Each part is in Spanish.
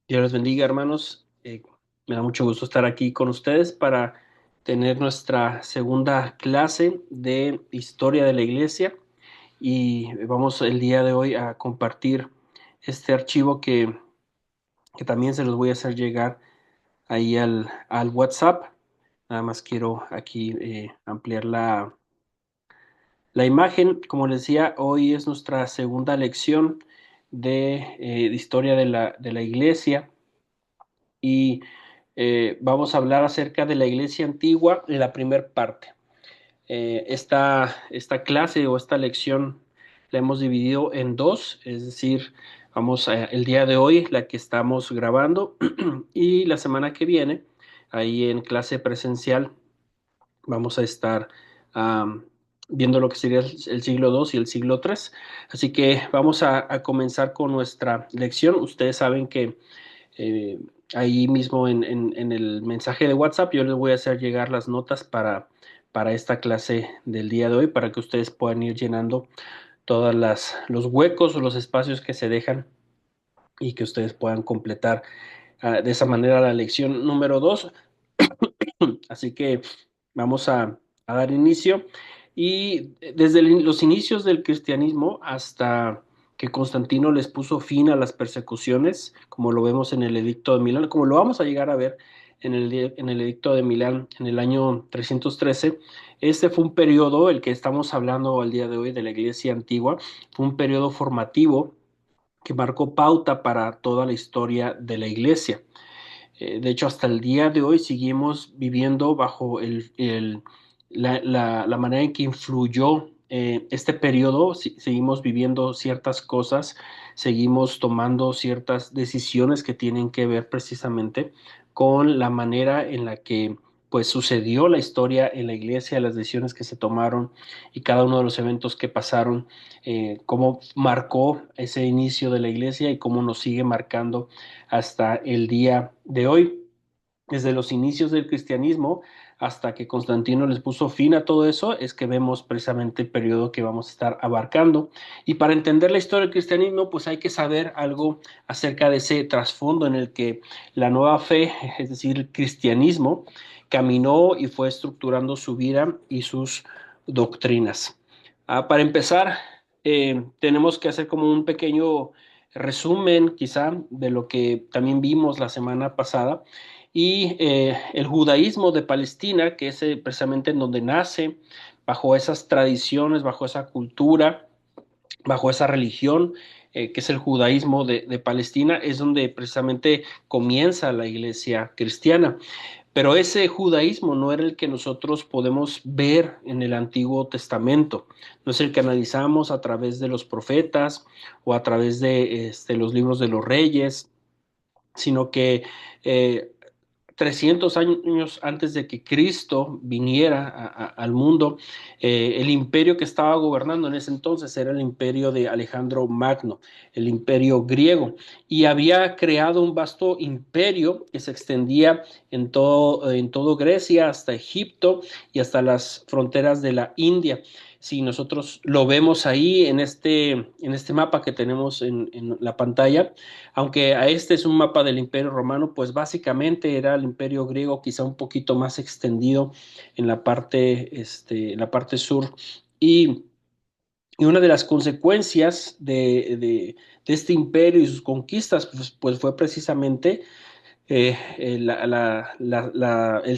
Dios les bendiga, hermanos. Me da mucho gusto estar aquí con ustedes para tener nuestra segunda clase de historia de la iglesia y vamos el día de hoy a compartir este archivo que también se los voy a hacer llegar ahí al WhatsApp. Nada más quiero aquí ampliar la imagen. Como les decía, hoy es nuestra segunda lección de historia de la iglesia y vamos a hablar acerca de la iglesia antigua en la primera parte. Esta clase o esta lección la hemos dividido en dos, es decir, vamos a, el día de hoy, la que estamos grabando, y la semana que viene, ahí en clase presencial, vamos a estar um, viendo lo que sería el siglo II y el siglo III. Así que vamos a comenzar con nuestra lección. Ustedes saben que eh, ahí mismo en el mensaje de WhatsApp yo les voy a hacer llegar las notas para esta clase del día de hoy, para que ustedes puedan ir llenando todos los huecos o los espacios que se dejan y que ustedes puedan completar de esa manera la lección número 2. Así que vamos a dar inicio. Y desde los inicios del cristianismo hasta que Constantino les puso fin a las persecuciones, como lo vemos en el Edicto de Milán, como lo vamos a llegar a ver en el Edicto de Milán en el año 313. Este fue un periodo, el que estamos hablando al día de hoy de la Iglesia antigua, fue un periodo formativo que marcó pauta para toda la historia de la Iglesia. De hecho, hasta el día de hoy seguimos viviendo bajo la manera en que influyó este periodo. Seguimos viviendo ciertas cosas, seguimos tomando ciertas decisiones que tienen que ver precisamente con la manera en la que pues sucedió la historia en la iglesia, las decisiones que se tomaron y cada uno de los eventos que pasaron, cómo marcó ese inicio de la iglesia y cómo nos sigue marcando hasta el día de hoy. Desde los inicios del cristianismo hasta que Constantino les puso fin a todo eso, es que vemos precisamente el periodo que vamos a estar abarcando. Y para entender la historia del cristianismo, pues hay que saber algo acerca de ese trasfondo en el que la nueva fe, es decir, el cristianismo, caminó y fue estructurando su vida y sus doctrinas. Para empezar, tenemos que hacer como un pequeño resumen quizá de lo que también vimos la semana pasada y el judaísmo de Palestina, que es precisamente en donde nace, bajo esas tradiciones, bajo esa cultura, bajo esa religión, que es el judaísmo de Palestina, es donde precisamente comienza la iglesia cristiana. Pero ese judaísmo no era el que nosotros podemos ver en el Antiguo Testamento, no es el que analizamos a través de los profetas o a través de los libros de los reyes, sino que 300 años antes de que Cristo viniera al mundo, el imperio que estaba gobernando en ese entonces era el imperio de Alejandro Magno, el imperio griego, y había creado un vasto imperio que se extendía en todo Grecia, hasta Egipto y hasta las fronteras de la India. Si nosotros lo vemos ahí en este mapa que tenemos en la pantalla, aunque a este es un mapa del Imperio Romano, pues básicamente era el Imperio griego quizá un poquito más extendido en la parte sur. Y, y una de las consecuencias de este imperio y sus conquistas, pues fue precisamente el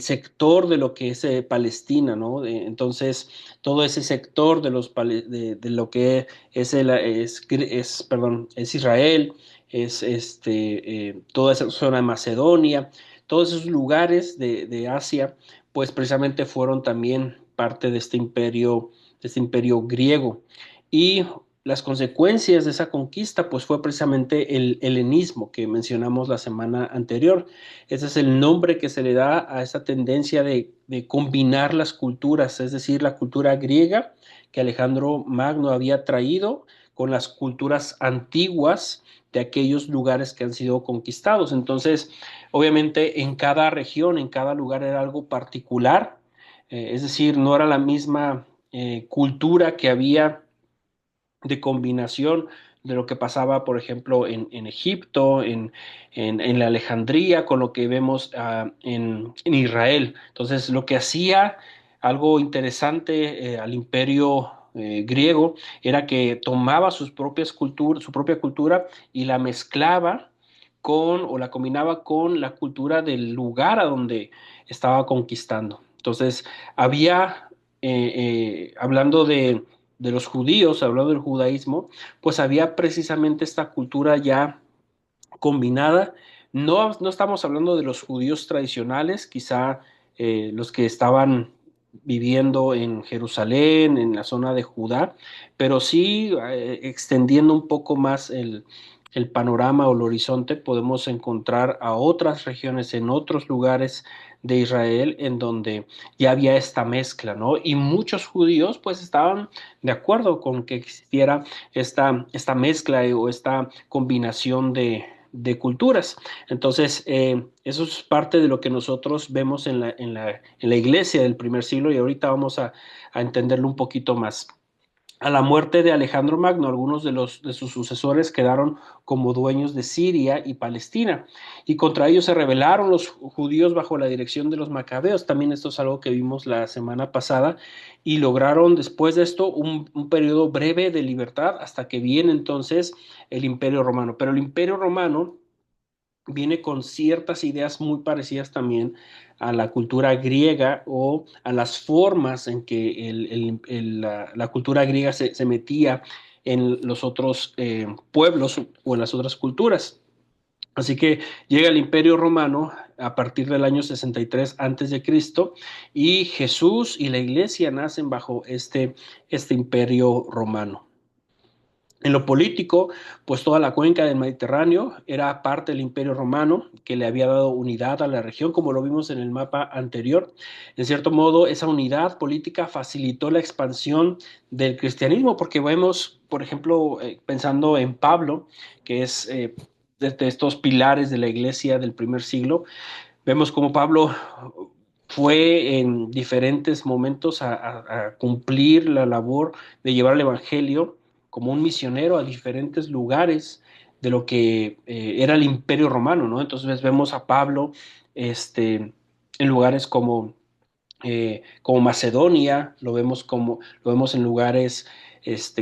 sector de lo que es Palestina, ¿no? Entonces, todo ese sector de lo que es Israel, toda esa zona de Macedonia, todos esos lugares de Asia, pues precisamente fueron también parte de este imperio griego. Y las consecuencias de esa conquista, pues fue precisamente el helenismo que mencionamos la semana anterior. Ese es el nombre que se le da a esa tendencia de combinar las culturas, es decir, la cultura griega que Alejandro Magno había traído con las culturas antiguas de aquellos lugares que han sido conquistados. Entonces, obviamente, en cada región, en cada lugar era algo particular, es decir, no era la misma cultura que había de combinación, de lo que pasaba, por ejemplo, en Egipto, en la Alejandría, con lo que vemos en Israel. Entonces, lo que hacía algo interesante al imperio griego era que tomaba su propia cultura y la mezclaba con o la combinaba con la cultura del lugar a donde estaba conquistando. Entonces, había, hablando de los judíos, hablando del judaísmo, pues había precisamente esta cultura ya combinada. No, no estamos hablando de los judíos tradicionales, quizá los que estaban viviendo en Jerusalén, en la zona de Judá, pero sí extendiendo un poco más el panorama o el horizonte, podemos encontrar a otras regiones en otros lugares de Israel en donde ya había esta mezcla, ¿no? Y muchos judíos pues estaban de acuerdo con que existiera esta mezcla o esta combinación de culturas. Entonces, eso es parte de lo que nosotros vemos en la iglesia del primer siglo y ahorita vamos a entenderlo un poquito más. A la muerte de Alejandro Magno, algunos de sus sucesores quedaron como dueños de Siria y Palestina, y contra ellos se rebelaron los judíos bajo la dirección de los macabeos. También esto es algo que vimos la semana pasada, y lograron después de esto un periodo breve de libertad hasta que viene entonces el Imperio Romano. Pero el Imperio Romano viene con ciertas ideas muy parecidas también a la cultura griega o a las formas en que la cultura griega se metía en los otros pueblos o en las otras culturas. Así que llega el Imperio Romano a partir del año 63 antes de Cristo, y Jesús y la Iglesia nacen bajo este Imperio Romano. En lo político, pues toda la cuenca del Mediterráneo era parte del Imperio Romano, que le había dado unidad a la región, como lo vimos en el mapa anterior. En cierto modo, esa unidad política facilitó la expansión del cristianismo, porque vemos, por ejemplo, pensando en Pablo, que es de estos pilares de la iglesia del primer siglo, vemos como Pablo fue en diferentes momentos a cumplir la labor de llevar el Evangelio como un misionero a diferentes lugares de lo que era el Imperio Romano, ¿no? Entonces vemos a Pablo en lugares como Macedonia, lo vemos en lugares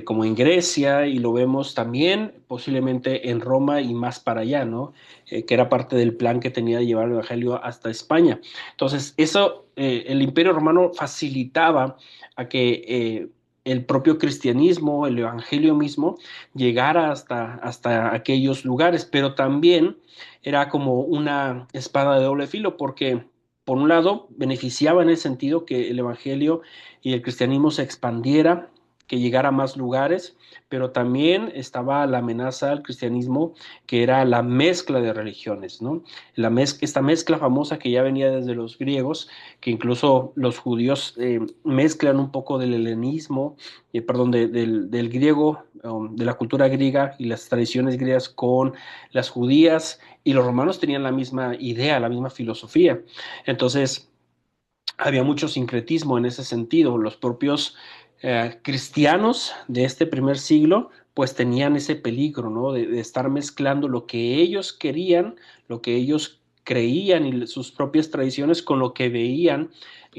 como en Grecia, y lo vemos también posiblemente en Roma y más para allá, ¿no? Que era parte del plan que tenía de llevar el Evangelio hasta España. Entonces, el Imperio Romano facilitaba a que el propio cristianismo, el Evangelio mismo, llegara hasta aquellos lugares, pero también era como una espada de doble filo, porque por un lado, beneficiaba en el sentido que el Evangelio y el cristianismo se expandiera, que llegara a más lugares, pero también estaba la amenaza al cristianismo, que era la mezcla de religiones, ¿no? Esta mezcla famosa que ya venía desde los griegos, que incluso los judíos mezclan un poco del helenismo, perdón, del griego, de la cultura griega y las tradiciones griegas con las judías, y los romanos tenían la misma idea, la misma filosofía. Entonces, había mucho sincretismo en ese sentido. Los propios cristianos de este primer siglo pues tenían ese peligro, ¿no? De estar mezclando lo que ellos querían, lo que ellos creían y sus propias tradiciones con lo que veían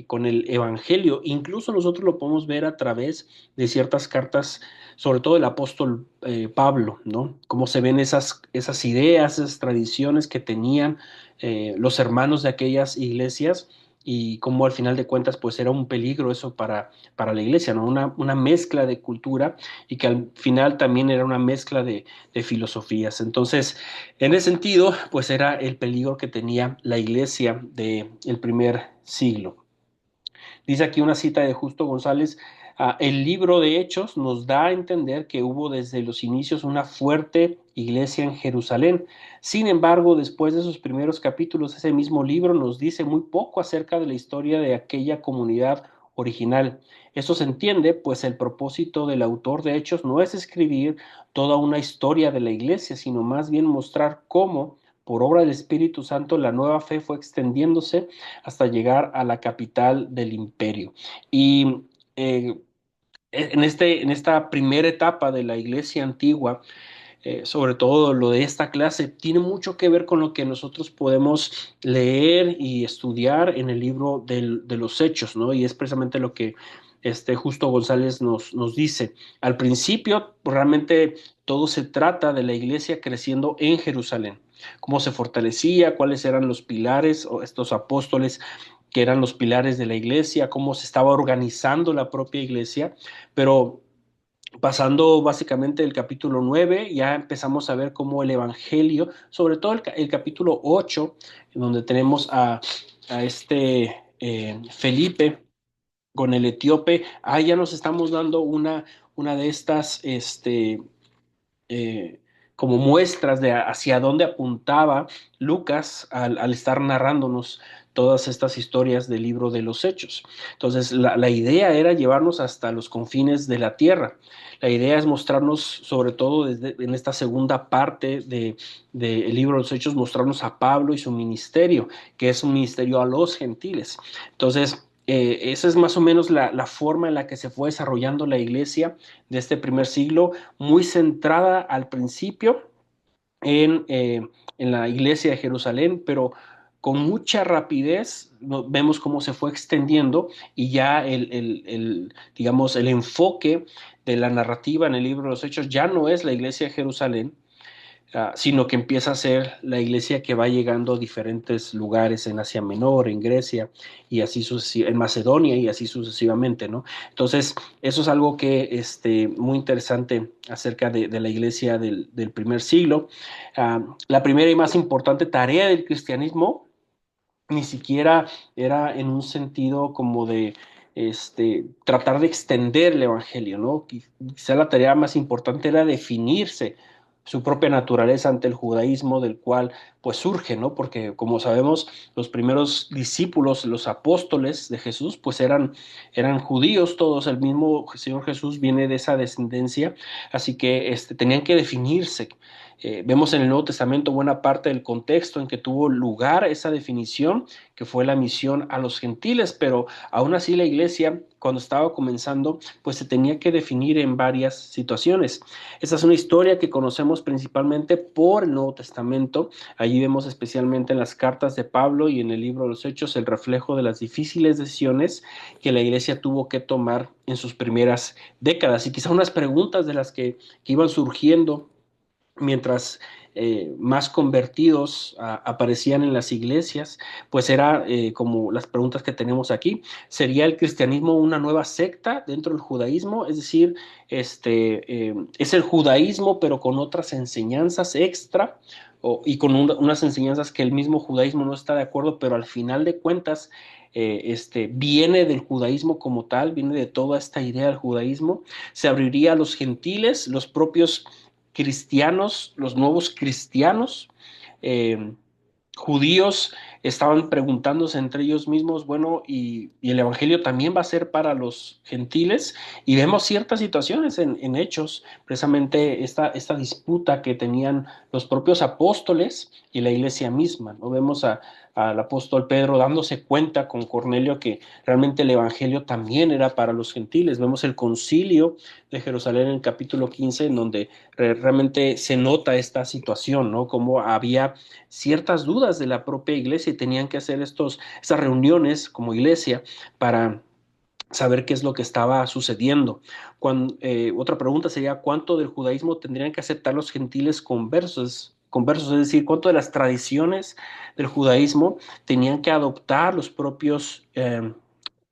con el Evangelio. Incluso nosotros lo podemos ver a través de ciertas cartas, sobre todo el apóstol Pablo, ¿no? Cómo se ven esas ideas, esas tradiciones que tenían los hermanos de aquellas iglesias, y cómo al final de cuentas pues era un peligro eso para la iglesia, ¿no? Una mezcla de cultura, y que al final también era una mezcla de filosofías. Entonces, en ese sentido, pues era el peligro que tenía la iglesia del primer siglo. Dice aquí una cita de Justo González: el libro de Hechos nos da a entender que hubo desde los inicios una fuerte iglesia en Jerusalén. Sin embargo, después de sus primeros capítulos, ese mismo libro nos dice muy poco acerca de la historia de aquella comunidad original. Esto se entiende, pues el propósito del autor de Hechos no es escribir toda una historia de la iglesia, sino más bien mostrar cómo, por obra del Espíritu Santo, la nueva fe fue extendiéndose hasta llegar a la capital del imperio. Y en esta primera etapa de la iglesia antigua, sobre todo lo de esta clase, tiene mucho que ver con lo que nosotros podemos leer y estudiar en el libro de los Hechos, ¿no? Y es precisamente lo que Justo González nos dice. Al principio, realmente todo se trata de la iglesia creciendo en Jerusalén, cómo se fortalecía, cuáles eran los pilares o estos apóstoles que eran los pilares de la iglesia, cómo se estaba organizando la propia iglesia, pero pasando básicamente el capítulo 9, ya empezamos a ver cómo el Evangelio, sobre todo el capítulo 8, donde tenemos a Felipe con el etíope, ahí ya nos estamos dando una de estas eh, como muestras de hacia dónde apuntaba Lucas al estar narrándonos todas estas historias del libro de los Hechos. Entonces, la idea era llevarnos hasta los confines de la tierra. La idea es mostrarnos, sobre todo en esta segunda parte del libro de los Hechos, mostrarnos a Pablo y su ministerio, que es un ministerio a los gentiles. Entonces, esa es más o menos la forma en la que se fue desarrollando la iglesia de este primer siglo, muy centrada al principio en la iglesia de Jerusalén, pero con mucha rapidez vemos cómo se fue extendiendo y ya digamos, el enfoque de la narrativa en el libro de los Hechos ya no es la iglesia de Jerusalén, sino que empieza a ser la iglesia que va llegando a diferentes lugares en Asia Menor, en Grecia, y así en Macedonia y así sucesivamente, ¿no? Entonces, eso es algo que muy interesante acerca de la iglesia del primer siglo. La primera y más importante tarea del cristianismo ni siquiera era en un sentido como de tratar de extender el evangelio, ¿no? Quizá la tarea más importante era definirse su propia naturaleza ante el judaísmo del cual pues surge, ¿no? Porque como sabemos, los primeros discípulos, los apóstoles de Jesús, pues eran judíos todos, el mismo Señor Jesús viene de esa descendencia, así que tenían que definirse. Vemos en el Nuevo Testamento buena parte del contexto en que tuvo lugar esa definición, que fue la misión a los gentiles, pero aún así la iglesia, cuando estaba comenzando, pues se tenía que definir en varias situaciones. Esta es una historia que conocemos principalmente por el Nuevo Testamento. Allí vemos especialmente en las cartas de Pablo y en el libro de los Hechos el reflejo de las difíciles decisiones que la iglesia tuvo que tomar en sus primeras décadas. Y quizá unas preguntas de las que iban surgiendo mientras más convertidos aparecían en las iglesias, pues era como las preguntas que tenemos aquí. ¿Sería el cristianismo una nueva secta dentro del judaísmo? Es decir, es el judaísmo pero con otras enseñanzas extra y con unas enseñanzas que el mismo judaísmo no está de acuerdo, pero al final de cuentas viene del judaísmo como tal, viene de toda esta idea del judaísmo. Se abriría a los gentiles, los propios cristianos, los nuevos cristianos, eh, judíos, estaban preguntándose entre ellos mismos, bueno, y el Evangelio también va a ser para los gentiles, y vemos ciertas situaciones en Hechos, precisamente esta disputa que tenían los propios apóstoles y la iglesia misma, ¿no? Vemos al apóstol Pedro dándose cuenta con Cornelio que realmente el Evangelio también era para los gentiles. Vemos el concilio de Jerusalén en el capítulo 15, en donde realmente se nota esta situación, ¿no? Como había ciertas dudas de la propia iglesia y tenían que hacer estas reuniones como iglesia para saber qué es lo que estaba sucediendo. Otra pregunta sería, ¿cuánto del judaísmo tendrían que aceptar los gentiles conversos? Conversos, es decir, cuánto de las tradiciones del judaísmo tenían que adoptar los propios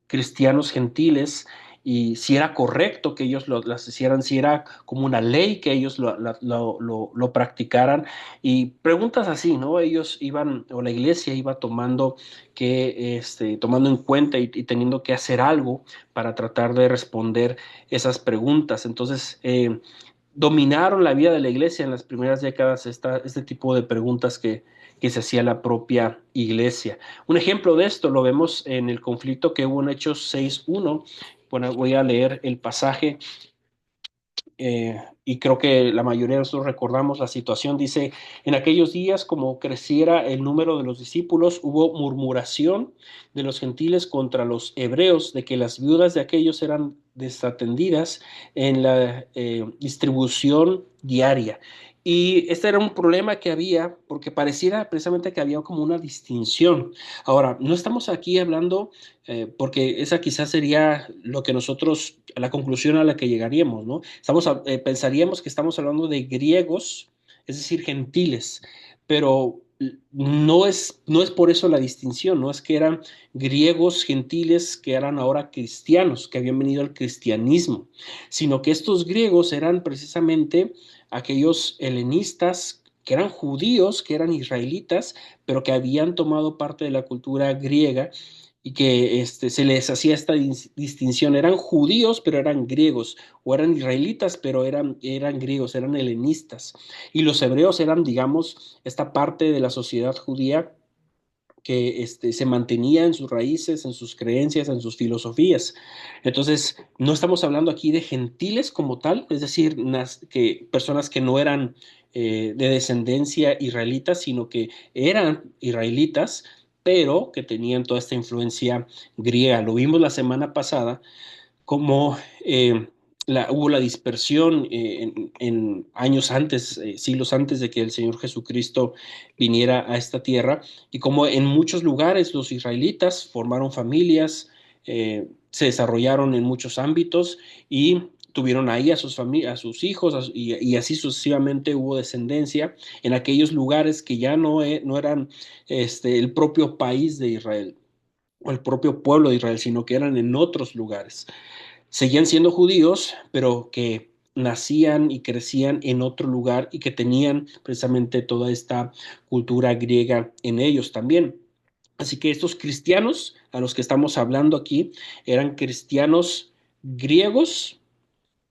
cristianos gentiles y si era correcto que ellos las hicieran, si era como una ley que ellos lo practicaran y preguntas así, ¿no? Ellos iban, o la iglesia iba tomando en cuenta y teniendo que hacer algo para tratar de responder esas preguntas. Entonces, dominaron la vida de la iglesia en las primeras décadas este tipo de preguntas que se hacía la propia iglesia. Un ejemplo de esto lo vemos en el conflicto que hubo en Hechos 6:1. Bueno, voy a leer el pasaje y creo que la mayoría de nosotros recordamos la situación. Dice, en aquellos días, como creciera el número de los discípulos, hubo murmuración de los gentiles contra los hebreos de que las viudas de aquellos eran desatendidas en la distribución diaria. Y este era un problema que había, porque pareciera precisamente que había como una distinción. Ahora, no estamos aquí hablando, porque esa quizás sería lo que nosotros, la conclusión a la que llegaríamos, ¿no? Pensaríamos que estamos hablando de griegos, es decir, gentiles, pero no es por eso la distinción, no es que eran griegos gentiles que eran ahora cristianos, que habían venido al cristianismo, sino que estos griegos eran precisamente aquellos helenistas que eran judíos, que eran israelitas, pero que habían tomado parte de la cultura griega y que se les hacía esta distinción. Eran judíos, pero eran griegos, o eran israelitas, pero eran griegos, eran helenistas. Y los hebreos eran, digamos, esta parte de la sociedad judía que se mantenía en sus raíces, en sus creencias, en sus filosofías. Entonces, no estamos hablando aquí de gentiles como tal, es decir, personas que no eran de descendencia israelita, sino que eran israelitas, pero que tenían toda esta influencia griega. Lo vimos la semana pasada como hubo la dispersión en años antes, siglos antes de que el Señor Jesucristo viniera a esta tierra, y como en muchos lugares los israelitas formaron familias, se desarrollaron en muchos ámbitos y tuvieron ahí a sus hijos y así sucesivamente hubo descendencia en aquellos lugares que ya no eran el propio país de Israel o el propio pueblo de Israel, sino que eran en otros lugares. Seguían siendo judíos, pero que nacían y crecían en otro lugar y que tenían precisamente toda esta cultura griega en ellos también. Así que estos cristianos a los que estamos hablando aquí eran cristianos griegos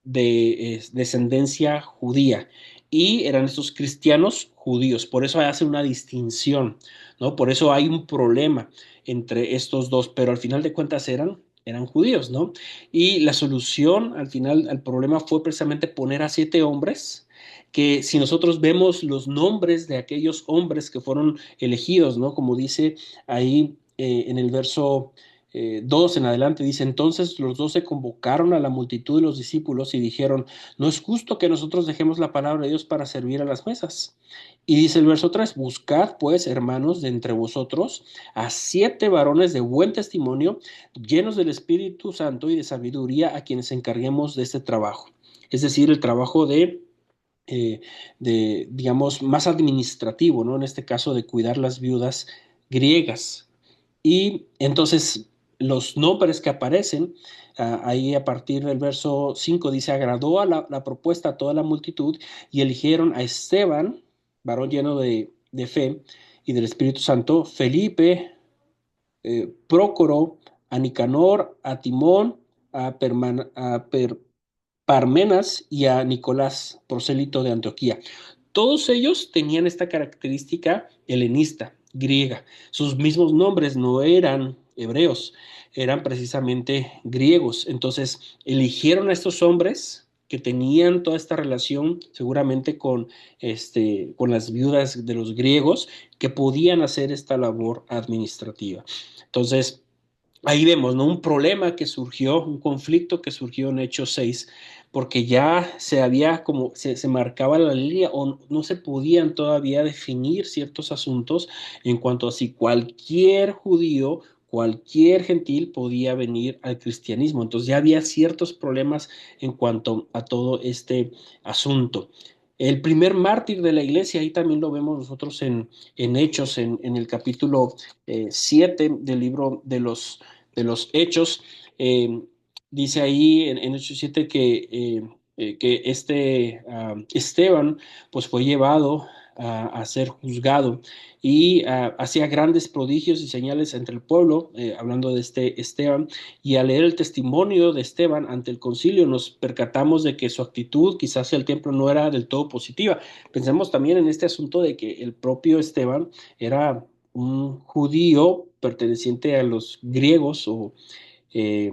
de descendencia judía y eran estos cristianos judíos. Por eso hace una distinción, ¿no? Por eso hay un problema entre estos dos, pero al final de cuentas eran judíos, ¿no? Y la solución al final al problema fue precisamente poner a 7 hombres que si nosotros vemos los nombres de aquellos hombres que fueron elegidos, ¿no? Como dice ahí en el verso 2 en adelante, dice, entonces los 12 convocaron a la multitud de los discípulos y dijeron, no es justo que nosotros dejemos la palabra de Dios para servir a las mesas. Y dice el verso 3, buscad pues, hermanos, de entre vosotros a 7 varones de buen testimonio, llenos del Espíritu Santo y de sabiduría, a quienes encarguemos de este trabajo. Es decir, el trabajo digamos, más administrativo, ¿no? En este caso de cuidar las viudas griegas. Y entonces los nombres que aparecen ahí a partir del verso 5 dice, agradó a la propuesta a toda la multitud y eligieron a Esteban, varón lleno de fe y del Espíritu Santo, Felipe, Prócoro, a Nicanor, a Timón, a Parmenas y a Nicolás, prosélito de Antioquía. Todos ellos tenían esta característica helenista, griega. Sus mismos nombres no eran hebreos, eran precisamente griegos. Entonces, eligieron a estos hombres que tenían toda esta relación seguramente con las viudas de los griegos que podían hacer esta labor administrativa. Entonces, ahí vemos, ¿no? Un problema que surgió, un conflicto que surgió en Hechos 6, porque ya se marcaba la línea o no se podían todavía definir ciertos asuntos en cuanto a si cualquier judío, cualquier gentil podía venir al cristianismo. Entonces ya había ciertos problemas en cuanto a todo este asunto. El primer mártir de la iglesia, ahí también lo vemos nosotros en Hechos, en el capítulo 7 del libro de los Hechos. eh, Dice ahí en Hechos 7 que Esteban pues fue llevado a ser juzgado y hacía grandes prodigios y señales entre el pueblo, hablando de este Esteban, y al leer el testimonio de Esteban ante el concilio nos percatamos de que su actitud quizás el templo no era del todo positiva. Pensemos también en este asunto de que el propio Esteban era un judío perteneciente a los griegos eh,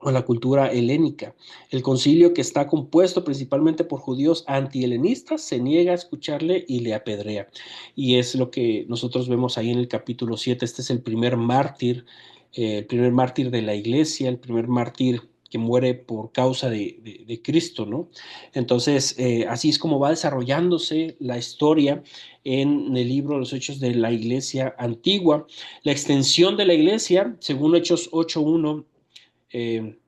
o a la cultura helénica. El concilio, que está compuesto principalmente por judíos antihelenistas, se niega a escucharle y le apedrea. Y es lo que nosotros vemos ahí en el capítulo 7. Este es el primer mártir de la iglesia, el primer mártir que muere por causa de Cristo, ¿no? Entonces, así es como va desarrollándose la historia en el libro de los Hechos de la Iglesia Antigua. La extensión de la Iglesia, según Hechos 8.1, eh,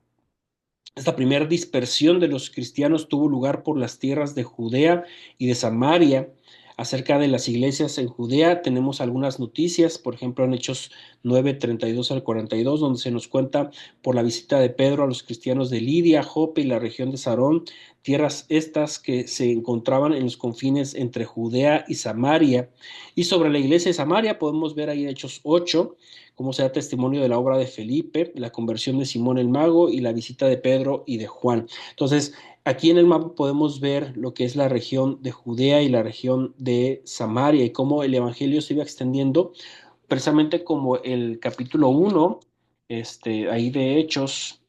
esta primera dispersión de los cristianos tuvo lugar por las tierras de Judea y de Samaria. Acerca de las iglesias en Judea tenemos algunas noticias, por ejemplo en Hechos 9:32 al 42, donde se nos cuenta por la visita de Pedro a los cristianos de Lidia, Jope y la región de Sarón, tierras estas que se encontraban en los confines entre Judea y Samaria. Y sobre la iglesia de Samaria podemos ver ahí en Hechos 8, cómo se da testimonio de la obra de Felipe, la conversión de Simón el Mago y la visita de Pedro y de Juan. Entonces, aquí en el mapa podemos ver lo que es la región de Judea y la región de Samaria y cómo el evangelio se iba extendiendo, precisamente como el capítulo 1, ahí de Hechos,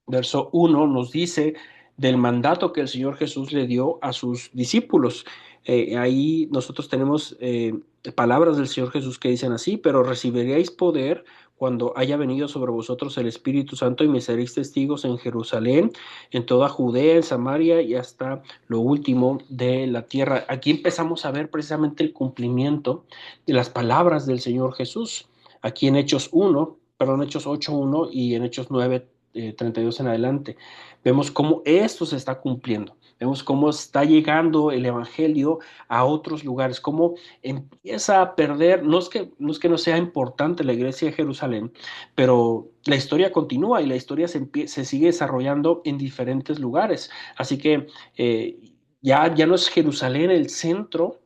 verso 1 nos dice del mandato que el Señor Jesús le dio a sus discípulos. Ahí nosotros tenemos palabras del Señor Jesús que dicen así: pero recibiréis poder cuando haya venido sobre vosotros el Espíritu Santo y me seréis testigos en Jerusalén, en toda Judea, en Samaria y hasta lo último de la tierra. Aquí empezamos a ver precisamente el cumplimiento de las palabras del Señor Jesús. Aquí en Hechos 1, perdón, Hechos 8.1 y en Hechos 9:32 en adelante. Vemos cómo esto se está cumpliendo. Vemos cómo está llegando el evangelio a otros lugares, cómo empieza a perder, no es que no sea importante la iglesia de Jerusalén, pero la historia continúa y la historia se sigue desarrollando en diferentes lugares. Así que ya no es Jerusalén el centro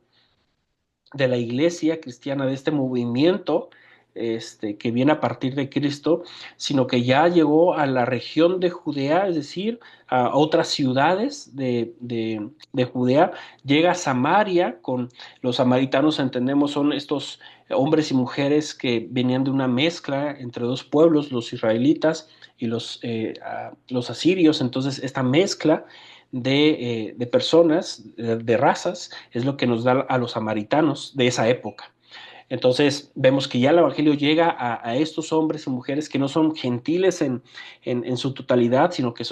de la iglesia cristiana, de este movimiento que viene a partir de Cristo, sino que ya llegó a la región de Judea, es decir, a otras ciudades de Judea, llega a Samaria. Con los samaritanos entendemos son estos hombres y mujeres que venían de una mezcla entre dos pueblos, los israelitas y los asirios. Entonces esta mezcla de personas, de razas, es lo que nos da a los samaritanos de esa época. Entonces vemos que ya el Evangelio llega a estos hombres y mujeres que no son gentiles en su totalidad, sino que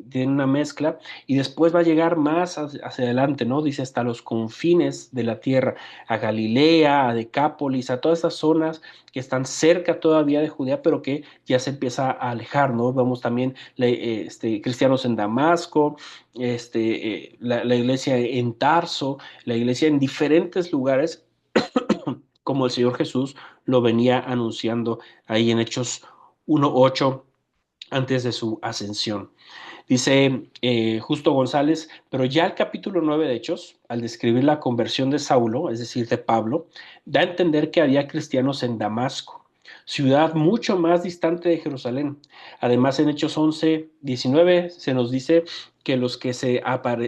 tienen una mezcla, y después va a llegar más hacia adelante, ¿no? Dice hasta los confines de la tierra, a Galilea, a Decápolis, a todas estas zonas que están cerca todavía de Judea, pero que ya se empieza a alejar, ¿no? Vemos también cristianos en Damasco, la iglesia en Tarso, la iglesia en diferentes lugares, como el Señor Jesús lo venía anunciando ahí en Hechos 1:8 antes de su ascensión. Dice Justo González: pero ya el capítulo 9 de Hechos, al describir la conversión de Saulo, es decir, de Pablo, da a entender que había cristianos en Damasco, ciudad mucho más distante de Jerusalén. Además, en Hechos 11:19 se nos dice que los que se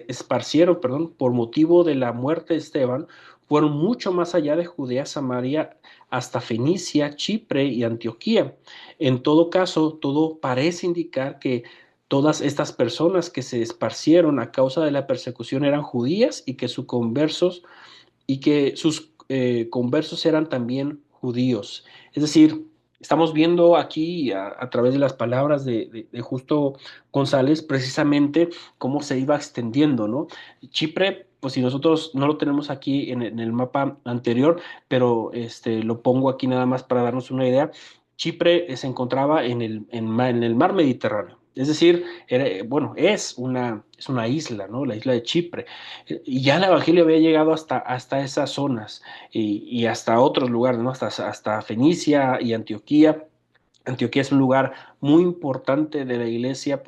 esparcieron, por motivo de la muerte de Esteban, fueron mucho más allá de Judea, Samaria, hasta Fenicia, Chipre y Antioquía. En todo caso, todo parece indicar que todas estas personas que se esparcieron a causa de la persecución eran judías y que sus conversos eran también judíos. Es decir, estamos viendo aquí a través de las palabras de Justo González precisamente cómo se iba extendiendo, ¿no? Chipre, pues si nosotros no lo tenemos aquí en el mapa anterior, pero lo pongo aquí nada más para darnos una idea. Chipre se encontraba en el mar Mediterráneo. Es decir, bueno, es una isla, ¿no? La isla de Chipre. Y ya el Evangelio había llegado hasta esas zonas y hasta otros lugares, ¿no? Hasta Fenicia y Antioquía. Antioquía es un lugar muy importante de la iglesia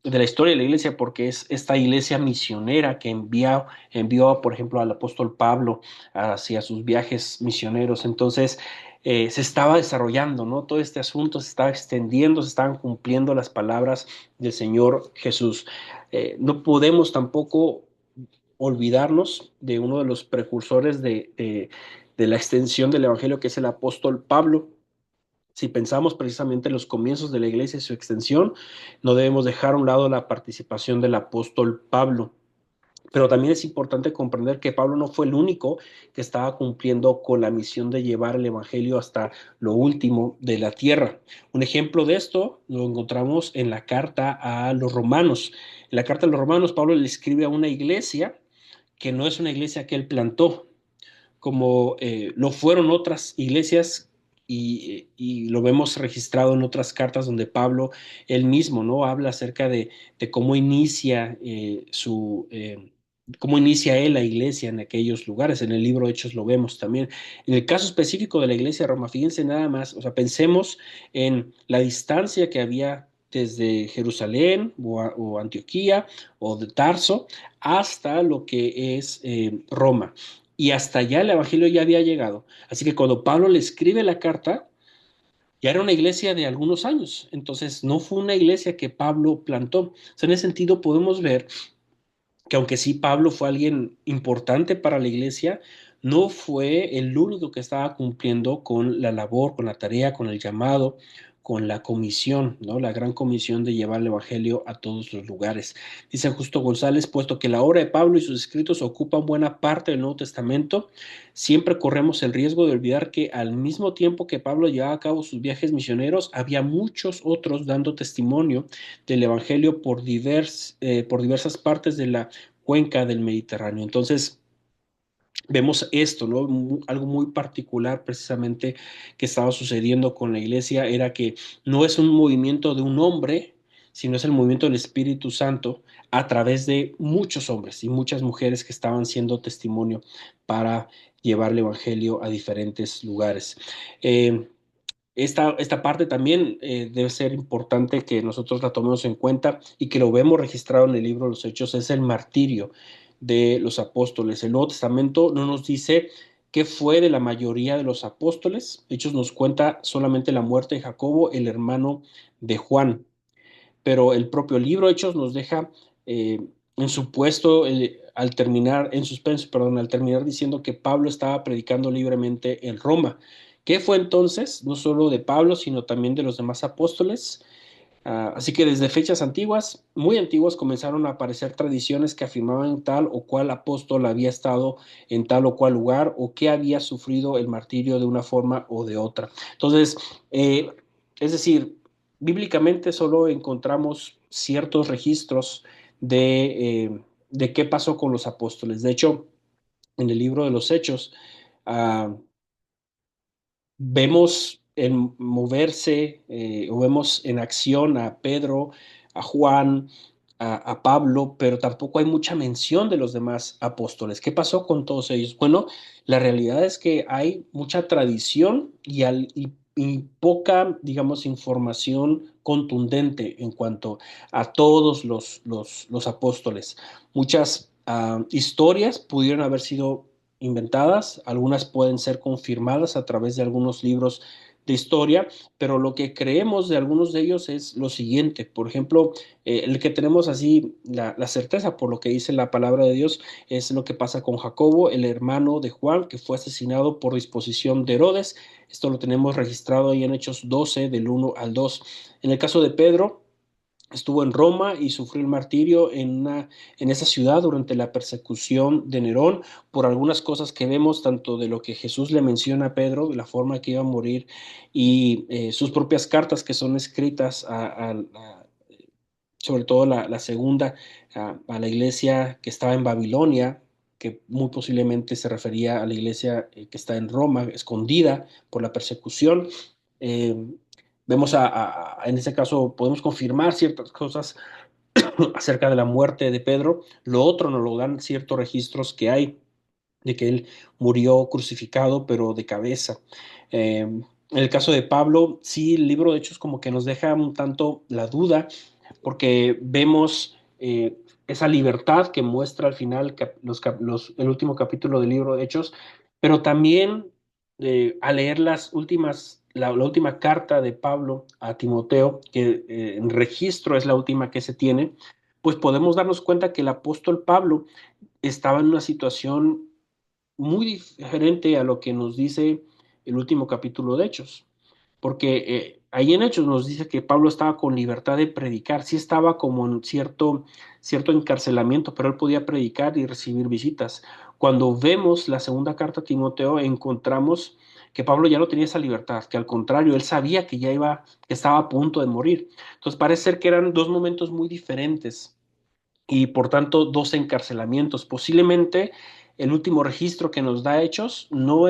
de la historia de la iglesia, porque es esta iglesia misionera que envió, por ejemplo, al apóstol Pablo hacia sus viajes misioneros. Entonces, se estaba desarrollando, ¿no? Todo este asunto se estaba extendiendo, se estaban cumpliendo las palabras del Señor Jesús. No podemos tampoco olvidarnos de uno de los precursores de la extensión del Evangelio, que es el apóstol Pablo. Si pensamos precisamente en los comienzos de la iglesia y su extensión, no debemos dejar a un lado la participación del apóstol Pablo. Pero también es importante comprender que Pablo no fue el único que estaba cumpliendo con la misión de llevar el Evangelio hasta lo último de la tierra. Un ejemplo de esto lo encontramos en la carta a los romanos. En la carta a los romanos, Pablo le escribe a una iglesia que no es una iglesia que él plantó, como lo fueron otras iglesias y lo vemos registrado en otras cartas donde Pablo él mismo, ¿no? Habla acerca de cómo inicia cómo inicia él la iglesia en aquellos lugares. En el libro de Hechos lo vemos también. En el caso específico de la iglesia de Roma, fíjense nada más, o sea, pensemos en la distancia que había desde Jerusalén o Antioquía o de Tarso hasta lo que es Roma, y hasta allá el Evangelio ya había llegado. Así que cuando Pablo le escribe la carta, ya era una iglesia de algunos años. Entonces, no fue una iglesia que Pablo plantó. O sea, en ese sentido podemos ver que aunque sí Pablo fue alguien importante para la iglesia, no fue el único que estaba cumpliendo con la labor, con la tarea, con el llamado, con la comisión, ¿no? La gran comisión de llevar el evangelio a todos los lugares. Dice Justo González, puesto que la obra de Pablo y sus escritos ocupan buena parte del Nuevo Testamento, siempre corremos el riesgo de olvidar que al mismo tiempo que Pablo llevaba a cabo sus viajes misioneros, había muchos otros dando testimonio del evangelio por diversas partes de la cuenca del Mediterráneo. Entonces, vemos esto, ¿no? Algo muy particular precisamente que estaba sucediendo con la iglesia era que no es un movimiento de un hombre, sino es el movimiento del Espíritu Santo a través de muchos hombres y muchas mujeres que estaban siendo testimonio para llevar el Evangelio a diferentes lugares. Eh, esta parte también debe ser importante que nosotros la tomemos en cuenta y que lo vemos registrado en el libro de los Hechos, es el martirio de los apóstoles. El Nuevo Testamento no nos dice qué fue de la mayoría de los apóstoles. Hechos nos cuenta solamente la muerte de Jacobo, el hermano de Juan, pero el propio libro Hechos nos deja en supuesto, al terminar, en suspenso, perdón, al terminar diciendo que Pablo estaba predicando libremente en Roma. ¿Qué fue entonces? No solo de Pablo, sino también de los demás apóstoles. Así que desde fechas antiguas, muy antiguas, comenzaron a aparecer tradiciones que afirmaban tal o cual apóstol había estado en tal o cual lugar o que había sufrido el martirio de una forma o de otra. Entonces, es decir, bíblicamente solo encontramos ciertos registros de qué pasó con los apóstoles. De hecho, en el libro de los Hechos, uh, vemos en moverse o vemos en acción a Pedro, a Juan, a Pablo, pero tampoco hay mucha mención de los demás apóstoles. ¿Qué pasó con todos ellos? Bueno, la realidad es que hay mucha tradición y poca, digamos, información contundente en cuanto a todos los apóstoles. Muchas historias pudieron haber sido inventadas, algunas pueden ser confirmadas a través de algunos libros de historia, pero lo que creemos de algunos de ellos es lo siguiente. Por ejemplo, el que tenemos así la certeza por lo que dice la palabra de Dios es lo que pasa con Jacobo, el hermano de Juan, que fue asesinado por disposición de Herodes. Esto lo tenemos registrado ahí en Hechos 12, del 1 al 2. En el caso de Pedro, estuvo en Roma y sufrió el martirio en esa ciudad durante la persecución de Nerón por algunas cosas que vemos, tanto de lo que Jesús le menciona a Pedro, de la forma que iba a morir, y sus propias cartas que son escritas sobre todo la segunda, a la iglesia que estaba en Babilonia, que muy posiblemente se refería a la iglesia que está en Roma, escondida por la persecución. Eh, Vemos en este caso, podemos confirmar ciertas cosas acerca de la muerte de Pedro. Lo otro nos lo dan ciertos registros que hay de que él murió crucificado, pero de cabeza. En el caso de Pablo, sí, el libro de Hechos como que nos deja un tanto la duda, porque vemos esa libertad que muestra al final el último capítulo del libro de Hechos, pero también al leer la última carta de Pablo a Timoteo, que en registro es la última que se tiene, pues podemos darnos cuenta que el apóstol Pablo estaba en una situación muy diferente a lo que nos dice el último capítulo de Hechos, porque ahí en Hechos nos dice que Pablo estaba con libertad de predicar, sí estaba como en cierto encarcelamiento, pero él podía predicar y recibir visitas. Cuando vemos la segunda carta a Timoteo, encontramos que Pablo ya no tenía esa libertad, que al contrario, él sabía que estaba a punto de morir. Entonces parece ser que eran dos momentos muy diferentes y por tanto dos encarcelamientos. Posiblemente el último registro que nos da Hechos no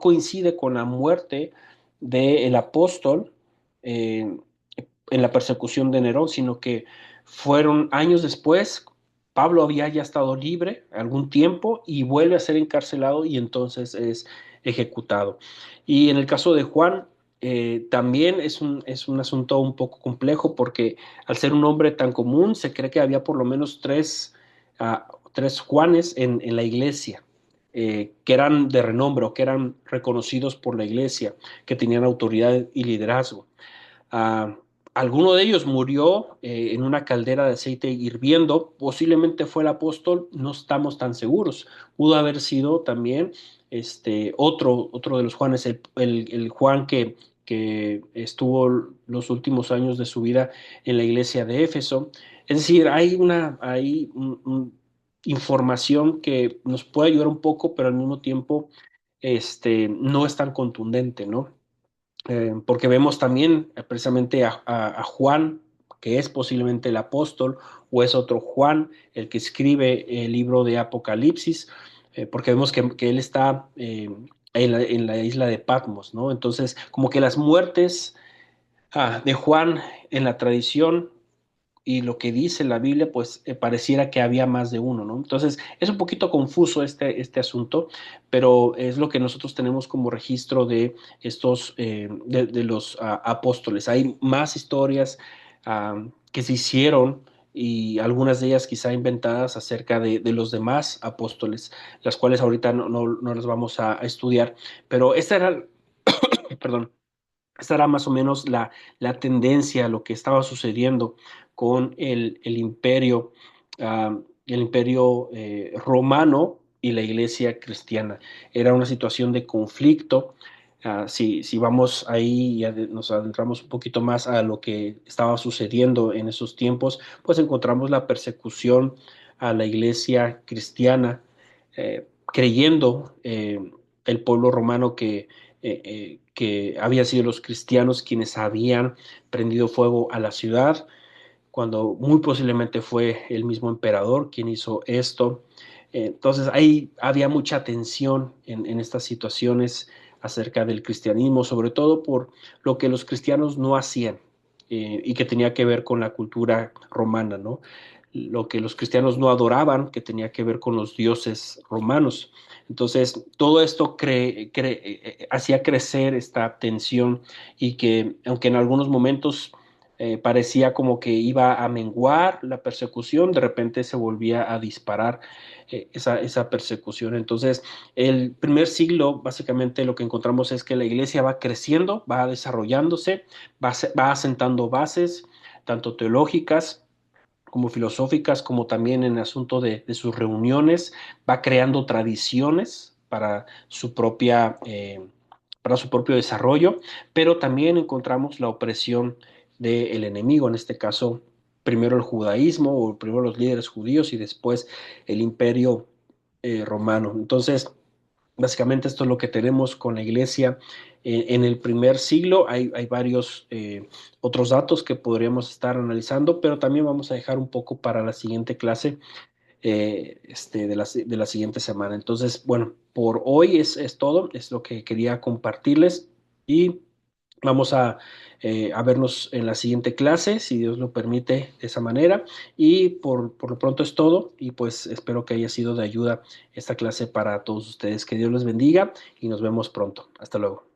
coincide con la muerte del apóstol eh, en la persecución de Nerón, sino que fueron años después. Pablo había ya estado libre algún tiempo y vuelve a ser encarcelado y entonces es ejecutado. Y en el caso de Juan, también es un asunto un poco complejo porque al ser un nombre tan común, se cree que había por lo menos tres Juanes en la iglesia, que eran de renombre o que eran reconocidos por la iglesia, que tenían autoridad y liderazgo. Uh, Alguno de ellos murió en una caldera de aceite hirviendo, posiblemente fue el apóstol, no estamos tan seguros. Pudo haber sido también otro de los Juanes, el Juan que estuvo los últimos años de su vida en la iglesia de Éfeso. Es decir, hay información que nos puede ayudar un poco, pero al mismo tiempo no es tan contundente, ¿no? Porque vemos también precisamente a Juan, que es posiblemente el apóstol, o es otro Juan el que escribe el libro de Apocalipsis, porque vemos que él está en la isla de Patmos, ¿no? Entonces, como que las muertes de Juan en la tradición y lo que dice la Biblia, pues pareciera que había más de uno, ¿no? Entonces, es un poquito confuso este asunto, pero es lo que nosotros tenemos como registro de de los apóstoles. Hay más historias que se hicieron y algunas de ellas quizá inventadas acerca de los demás apóstoles, las cuales ahorita no las vamos a estudiar, pero perdón, esta era más o menos la tendencia, lo que estaba sucediendo con el imperio romano y la iglesia cristiana. Era una situación de conflicto. Si vamos ahí y nos adentramos un poquito más a lo que estaba sucediendo en esos tiempos, pues encontramos la persecución a la iglesia cristiana, creyendo el pueblo romano que habían sido los cristianos quienes habían prendido fuego a la ciudad, cuando muy posiblemente fue el mismo emperador quien hizo esto. Entonces ahí había mucha tensión en estas situaciones acerca del cristianismo, sobre todo por lo que los cristianos no hacían y que tenía que ver con la cultura romana, ¿no? Lo que los cristianos no adoraban, que tenía que ver con los dioses romanos. Entonces, todo esto hacía crecer esta tensión y que, aunque en algunos momentos parecía como que iba a menguar la persecución, de repente se volvía a disparar esa persecución. Entonces, el primer siglo, básicamente lo que encontramos es que la iglesia va creciendo, va desarrollándose, va asentando bases, tanto teológicas, como filosóficas, como también en el asunto de sus reuniones, va creando tradiciones para su propio desarrollo, pero también encontramos la opresión del enemigo, en este caso, primero el judaísmo, o primero los líderes judíos y después el imperio romano. Entonces, básicamente esto es lo que tenemos con la iglesia en el primer siglo. Hay varios otros datos que podríamos estar analizando, pero también vamos a dejar un poco para la siguiente clase de la siguiente semana. Entonces, bueno, por hoy es todo, es lo que quería compartirles y vamos a vernos en la siguiente clase, si Dios lo permite de esa manera. Y por lo pronto es todo y pues espero que haya sido de ayuda esta clase para todos ustedes. Que Dios les bendiga y nos vemos pronto. Hasta luego.